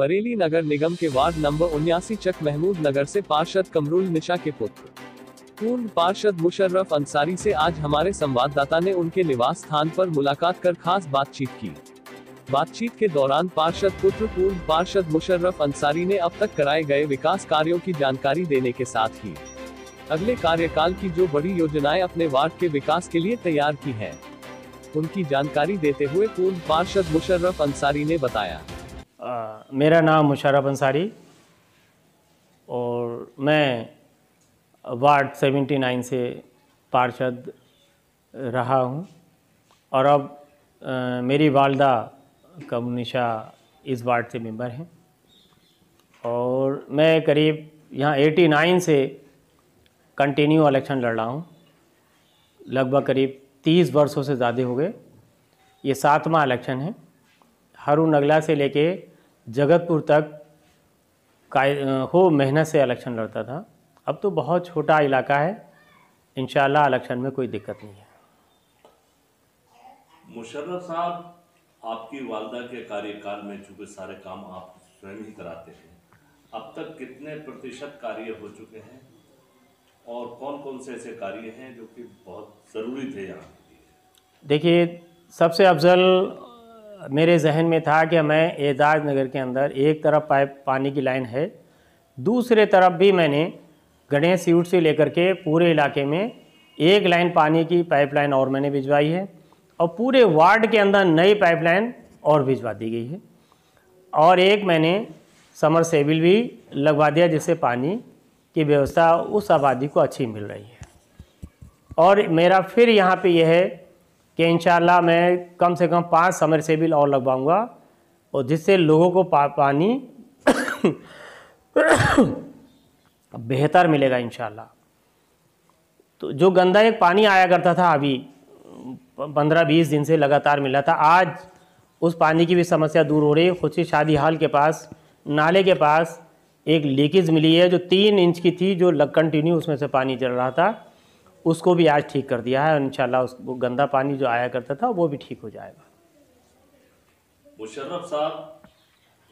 बरेली नगर निगम के ward number 79 चक महमूद नगर से पार्षद कमरुल निशा के पुत्र पूर्व पार्षद मुशर्रफ अंसारी से आज हमारे संवाददाता ने उनके निवास स्थान पर मुलाकात कर खास बातचीत की। बातचीत के दौरान पार्षद पुत्र पूर्व पार्षद मुशर्रफ अंसारी ने अब तक कराए गए विकास कार्यों की जानकारी देने के साथ ही अगले कार्यकाल की जो बड़ी योजनाएं अपने वार्ड के विकास के लिए तैयार की हैं, उनकी जानकारी देते हुए पूर्व पार्षद मुशर्रफ अंसारी ने बताया। मेरा नाम मुशर्रफ अंसारी और मैं वार्ड 79 से पार्षद रहा हूं और अब मेरी वालदा कमरुल निशा इस वार्ड से मेंबर हैं और मैं करीब यहाँ 89 से कंटिन्यू इलेक्शन लड़ रहा हूँ। लगभग करीब 30 वर्षों से ज़्यादा हो गए। ये 7वां इलेक्शन है। हरू नगला से लेके जगतपुर तक हो मेहनत से इलेक्शन लड़ता था। अब तो बहुत छोटा इलाका है, इंशाल्लाह इलेक्शन में कोई दिक्कत नहीं है। मुशर्रफ साहब, आपकी वालदा के कार्यकाल में चूँकि सारे काम आप स्वयं ही कराते हैं, अब तक कितने प्रतिशत कार्य हो चुके हैं और कौन कौन से ऐसे कार्य हैं जो कि बहुत ज़रूरी थे यहाँ के लिए? देखिए, सबसे अफजल मेरे जहन में था कि मैं एजाज नगर के अंदर एक तरफ पानी की लाइन है, दूसरे तरफ भी मैंने गणेश सीट से लेकर के पूरे इलाके में एक लाइन पानी की पाइपलाइन और मैंने भिजवाई है और पूरे वार्ड के अंदर नई पाइपलाइन और भिजवा दी गई है और एक मैंने समरसेबिल भी लगवा दिया जिससे पानी की व्यवस्था उस आबादी को अच्छी मिल रही है। और मेरा फिर यहाँ पे यह है कि इंशाल्लाह मैं कम से कम 5 समरसेबिल और लगवाऊंगा और जिससे लोगों को पानी बेहतर मिलेगा इंशाल्लाह। तो जो गंदा एक पानी आया करता था अभी 15-20 दिन से लगातार मिला था, आज उस पानी की भी समस्या दूर हो रही है। खुद से शादी हाल के पास नाले के पास एक लीकेज मिली है जो 3 इंच की थी, जो कंटिन्यू उसमें से पानी चल रहा था, उसको भी आज ठीक कर दिया है और इंशाल्लाह वो गंदा पानी जो आया करता था वो भी ठीक हो जाएगा। मुशर्रफ साहब,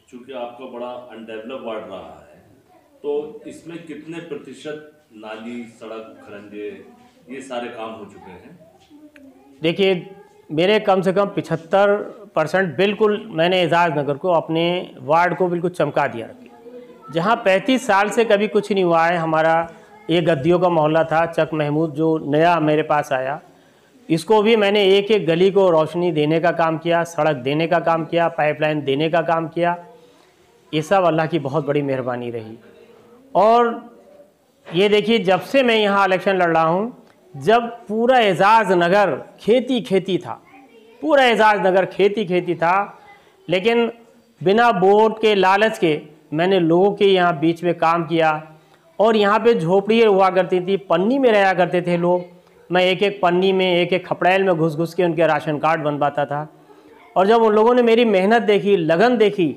चूँकि आपका बड़ा अनडेवलप वार्ड रहा है, तो इसमें कितने प्रतिशत नाली, सड़क, खरंजे ये सारे काम हो चुके हैं? देखिए, मेरे कम से कम 75% बिल्कुल मैंने एजाज नगर को, अपने वार्ड को बिल्कुल चमका दिया। जहाँ 35 साल से कभी कुछ नहीं हुआ है। हमारा एक गद्दियों का मोहल्ला था चक महमूद, जो नया मेरे पास आया, इसको भी मैंने एक एक गली को रोशनी देने का काम किया, सड़क देने का काम किया, पाइपलाइन देने का काम किया। ये सब अल्लाह की बहुत बड़ी मेहरबानी रही। और ये देखिए, जब से मैं यहाँ इलेक्शन लड़ रहा हूँ, जब पूरा एजाज नगर खेती था, पूरा एजाज नगर खेती था, लेकिन बिना वोट के लालच के मैंने लोगों के यहाँ बीच में काम किया। और यहाँ पे झोपड़ी हुआ करती थी, पन्नी में रहा करते थे लोग। मैं एक एक पन्नी में, एक एक खपड़ैल में घुस के उनके राशन कार्ड बनवाता था। और जब उन लोगों ने मेरी मेहनत देखी, लगन देखी,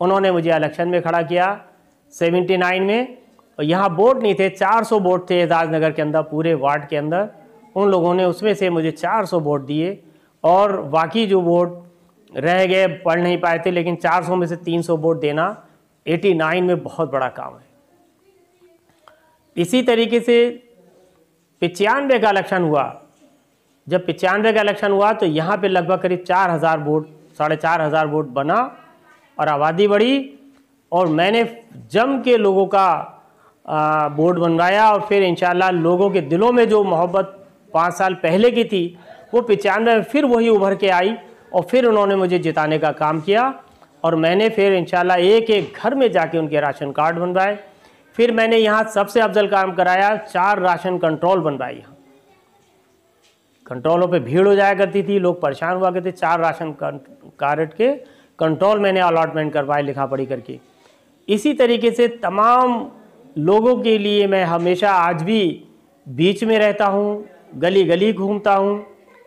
उन्होंने मुझे इलेक्शन में खड़ा किया 79 में। और यहाँ वोट नहीं थे, 400 वोट थे एजाज नगर के अंदर, पूरे वार्ड के अंदर। उन लोगों ने उसमें से मुझे 400 वोट दिए और बाकी जो वोट रह गए पढ़ नहीं पाए थे, लेकिन 400 में से 300 वोट देना 89 में बहुत बड़ा काम है। इसी तरीके से 95 का इलेक्शन हुआ। जब 95 का इलेक्शन हुआ तो यहाँ पे लगभग करीब 4000 वोट, 4500 वोट बना और आबादी बढ़ी और मैंने जम के लोगों का वोट बनवाया। और फिर इंशाल्लाह लोगों के दिलों में जो मोहब्बत 5 साल पहले की थी, वो 95 में फिर वही उभर के आई और फिर उन्होंने मुझे जिताने का काम किया। और मैंने फिर इंशाल्लाह एक एक घर में जाके उनके राशन कार्ड बनवाए। फिर मैंने यहाँ सबसे अफजल काम कराया, 4 राशन कंट्रोल बनवाए। यहाँ कंट्रोलों पे भीड़ हो जाया करती थी, लोग परेशान हुआ करते। 4 राशन कार्ड के कंट्रोल मैंने अलॉटमेंट करवाए लिखा पढ़ी करके। इसी तरीके से तमाम लोगों के लिए मैं हमेशा आज भी बीच में रहता हूँ, गली गली घूमता हूँ,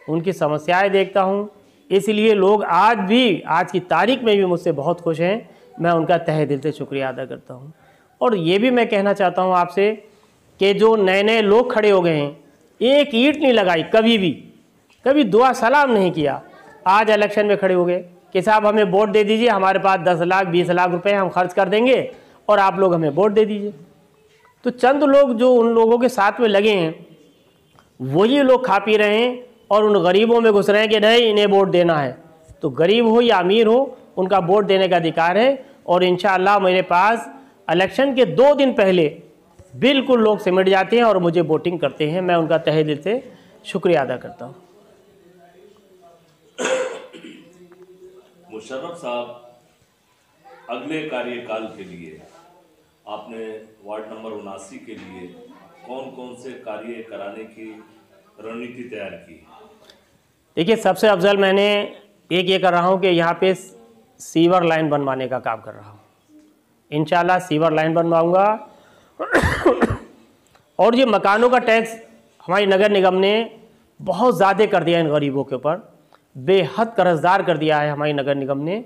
उनकी समस्याएं देखता हूँ। इसलिए लोग आज भी, आज की तारीख में भी मुझसे बहुत खुश हैं। मैं उनका तहे दिल से शुक्रिया अदा करता हूँ। और ये भी मैं कहना चाहता हूँ आपसे कि जो नए नए लोग खड़े हो गए हैं, एक ईंट नहीं लगाई कभी भी, कभी दुआ सलाम नहीं किया, आज इलेक्शन में खड़े हो गए कि साहब हमें वोट दे दीजिए, हमारे पास 10 लाख 20 लाख रुपए हम खर्च कर देंगे और आप लोग हमें वोट दे दीजिए। तो चंद लोग जो उन लोगों के साथ में लगे हैं वही लोग खा पी रहे हैं और उन गरीबों में घुस रहे हैं कि नहीं इन्हें वोट देना है। तो गरीब हो या अमीर हो उनका वोट देने का अधिकार है। और इंशाअल्लाह मेरे पास इलेक्शन के 2 दिन पहले बिल्कुल लोग सिमट जाते हैं और मुझे वोटिंग करते हैं। मैं उनका तहे दिल से शुक्रिया अदा करता हूँ। मुशर्रफ साहब, अगले कार्यकाल के लिए आपने वार्ड नंबर 79 के लिए कौन कौन से कार्य कराने की रणनीति तैयार की? देखिए, सबसे अफजल मैंने एक ये कर रहा हूँ कि यहाँ पे सीवर लाइन बनवाने का काम कर रहा हूँ। इंशाल्लाह सीवर लाइन बनवाऊँगा। और ये मकानों का टैक्स हमारी नगर निगम ने बहुत ज़्यादा कर दिया इन गरीबों के ऊपर, बेहद कर्जदार कर दिया है हमारी नगर निगम ने।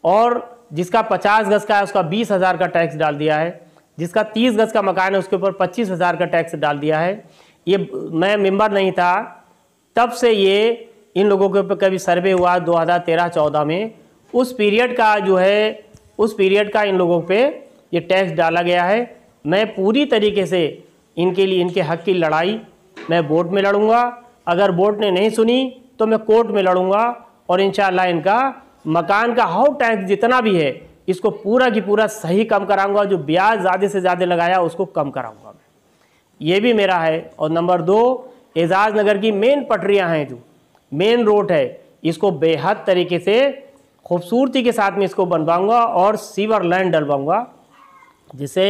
और जिसका 50 गज का है उसका 20,000 का टैक्स डाल दिया है, जिसका 30 गज का मकान है उसके ऊपर 25,000 का टैक्स डाल दिया है। ये मैं मेंबर नहीं था तब से ये इन लोगों के ऊपर कभी सर्वे हुआ 2013-14 में, उस पीरियड का जो है उस पीरियड का इन लोगों पे ये टैक्स डाला गया है। मैं पूरी तरीके से इनके लिए इनके हक की लड़ाई मैं वोट में लड़ूंगा। अगर वोट ने नहीं सुनी तो मैं कोर्ट में लड़ूंगा और इंशाअल्लाह इनका मकान का हाउस टैक्स जितना भी है इसको पूरा की पूरा सही कम कराऊंगा। जो ब्याज ज़्यादा से ज़्यादा लगाया उसको कम कराऊंगा मैं, ये भी मेरा है। और नंबर 2, एजाज नगर की मेन पटरियां हैं, जो मेन रोड है, इसको बेहद तरीके से खूबसूरती के साथ में इसको बनवाऊंगा और सीवर लाइन डलवाऊंगा, जिससे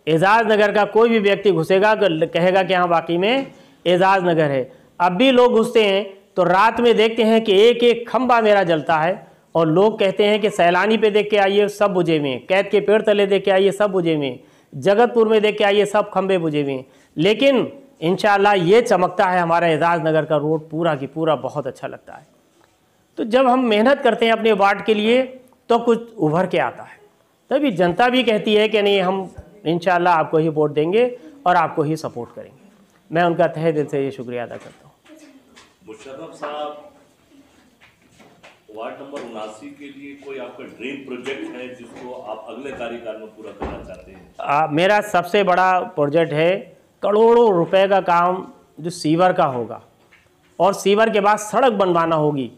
एजाज नगर का कोई भी व्यक्ति घुसेगा तो कहेगा कि हाँ वाकई में एजाज नगर है। अब भी लोग घुसते हैं तो रात में देखते हैं कि एक एक खंबा मेरा जलता है और लोग कहते हैं कि सैलानी पे देख के आइए सब बुझे हुए हैं, कैद के पेड़ तले देख के आइए सब बुझे हुए हैं, जगतपुर में देख के आइए सब खंबे बुझे हुए हैं। लेकिन इंशाअल्लाह ये चमकता है हमारा एजाज नगर का रोड पूरा की पूरा, बहुत अच्छा लगता है। तो जब हम मेहनत करते हैं अपने वार्ड के लिए तो कुछ उभर के आता है, तभी जनता भी कहती है कि नहीं हम इंशाअल्लाह आपको ही वोट देंगे और आपको ही सपोर्ट करेंगे। मैं उनका तहे दिल से ये शुक्रिया अदा करता हूँ। मुशर्रफ साहब, वार्ड नंबर 79 के लिए कोई आपका ड्रीम प्रोजेक्ट है जिसको आप अगले कार्यकाल में पूरा करना चाहते हैं? मेरा सबसे बड़ा प्रोजेक्ट है करोड़ों रुपए का काम जो सीवर का होगा और सीवर के बाद सड़क बनवाना होगी।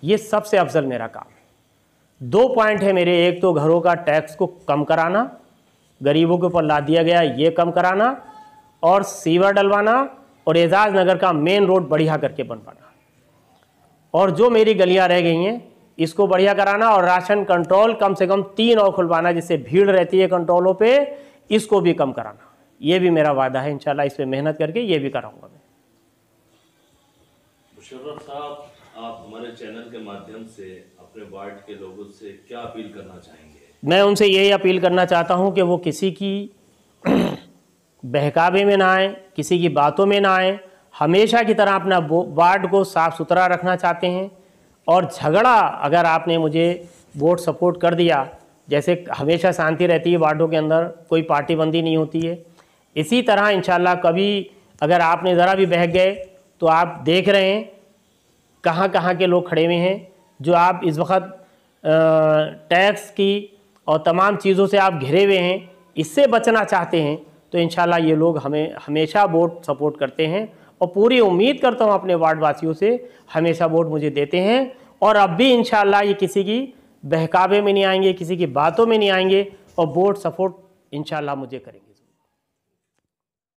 ये सबसे अफजल मेरा काम है। 2 पॉइंट है मेरे, एक तो घरों का टैक्स को कम कराना, गरीबों के ऊपर लाद दिया गया ये कम कराना, और सीवर डलवाना, और एजाज नगर का मेन रोड बढ़िया करके बनवाना, और जो मेरी गलियां रह गई हैं इसको बढ़िया कराना, और राशन कंट्रोल कम से कम 3 और खुलवाना, जिससे भीड़ रहती है कंट्रोलों पे, इसको भी कम कराना। ये भी मेरा वादा है, इंशाल्लाह इस पे मेहनत करके ये भी कराऊंगा मैं। मुशर्रफ साहब, आप हमारे चैनल के माध्यम से अपने वार्ड के लोगों से क्या अपील करना चाहेंगे? मैं उनसे यही अपील करना चाहता हूं कि वो किसी की बहकावे में ना आए, किसी की बातों में ना आए, हमेशा की तरह अपना वार्ड को साफ़ सुथरा रखना चाहते हैं। और झगड़ा अगर आपने मुझे वोट सपोर्ट कर दिया, जैसे हमेशा शांति रहती है वार्डों के अंदर, कोई पार्टीबंदी नहीं होती है, इसी तरह इंशाल्लाह कभी अगर आपने ज़रा भी बहक गए तो आप देख रहे हैं कहाँ कहाँ के लोग खड़े हुए हैं जो आप इस वक्त टैक्स की और तमाम चीज़ों से आप घिरे हुए हैं, इससे बचना चाहते हैं। तो इंशाल्लाह ये लोग हमें हमेशा वोट सपोर्ट करते हैं और पूरी उम्मीद करता हूँ अपने वार्ड वासियों से, हमेशा वोट मुझे देते हैं। और अब भी इंशाल्लाह ये किसी की बहकावे में नहीं आएंगे, किसी की बातों में नहीं आएंगे और वोट सपोर्ट इंशाल्लाह मुझे करेंगे।